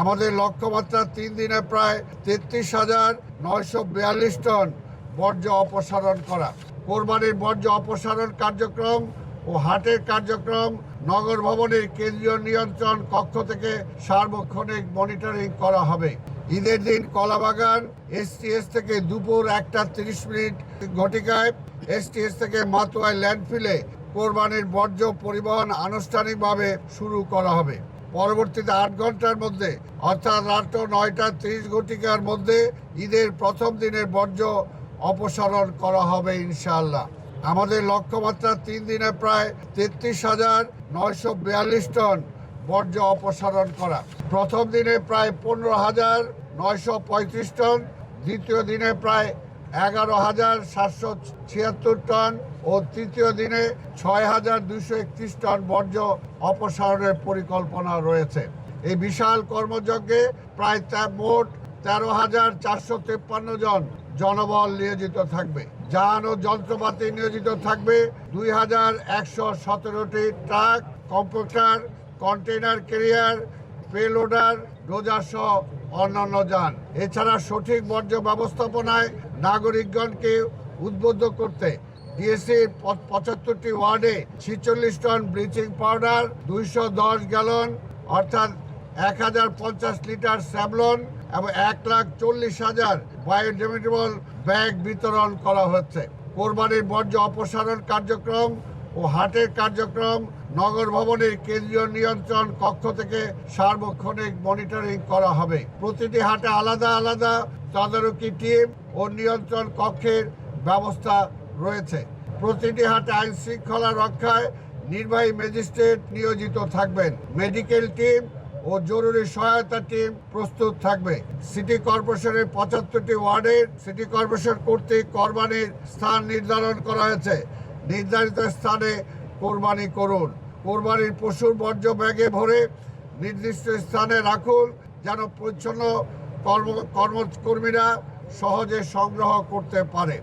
আমাদের লক্ষ্যমাত্রা 3 দিনে প্রায় 33,942 টন বর্জ্য অপসারণ করা। কোরবানির বর্জ্য অপসারণ কার্যক্রম ও হাটের কার্যক্রম নগর ভবনের কেন্দ্রীয় নিয়ন্ত্রণ কক্ষ থেকে সার্বক্ষণিক মনিটরিং করা হবে। ঈদের দিন কলাবাগান এসটিএস থেকে দুপুর 1:30 ঘটিকায় এসটিএস থেকে মাতুয়াই ল্যান্ডফিলে কোরবানির বর্জ্য পরিবহন আনুষ্ঠানিকভাবে শুরু করা হবে। পরবর্তীতে 8 ঘন্টার মধ্যে অর্থাৎ রাত 9:30 ঘটিকার মধ্যে ঈদের প্রথম দিনের বর্জ্য অপসারণ করা হবে ইনশাআল্লাহ। আমাদের লক্ষ্যমাত্রা 3 দিনে প্রায় 33,942 টন বর্জ্য অপসারণ করা। প্রথম দিনে প্রায় 15,935 টন, দ্বিতীয় দিনে প্রায় 11,776 টন ও তৃতীয় দিনে 6,231 টন বর্জ্য অপসারণের পরিকল্পনা রয়েছে। এই বিশাল কর্মযজ্ঞে প্রায় মোট 13,453 জন জনবল নিয়োজিত থাকবে। যান ও যন্ত্রপাতি নিয়োজিত থাকবে 2,117টি truck, computer, container carrier, payloader, dozer সহ অন্যান্য যান। এছাড়া সঠিক বর্জ্য ব্যবস্থাপনায় নাগরিকগণকে উদ্বুদ্ধ করতে ডিএসসির 75টি ওয়ার্ডে 46 টন ব্লিচিং পাউডার, 210 গ্যালন অর্থাৎ 1050 লিটার স্যাভলন এবং 1,40,000 বায়োডিগ্রেডেবল ব্যাগ বিতরণ করা হচ্ছে। কোরবানির বর্জ্য অপসারণ কার্যক্রম ও হাটের কার্যক্রম নগর ভবনের কেন্দ্রীয় নিয়ন্ত্রণ কক্ষ থেকে সার্বক্ষণিক মনিটরিং করা হবে। প্রতিটি হাটে আলাদা আলাদা তদারকি টিম ও নিয়ন্ত্রণ কক্ষের ব্যবস্থা রয়েছে। প্রতিটি হাটে আইন শৃঙ্খলা রক্ষায় নির্বাহী ম্যাজিস্ট্রেট নিয়োজিত থাকবেন। মেডিকেল টিম ও জরুরি সহায়তা টিম প্রস্তুত থাকবে। সিটি কর্পোরেশনের 75টি ওয়ার্ডের সিটি কর্পোরেশন কর্তৃক কোরবানির স্থান নির্ধারণ করা হয়েছে। নির্ধারিত স্থানে কোরবানি করুন। কোরবানির পশুর বর্জ্য ব্যাগে ভরে নির্দিষ্ট স্থানে রাখুন যেন পরিচ্ছন্ন কর্মকর্মীরা সহজে সংগ্রহ করতে পারে।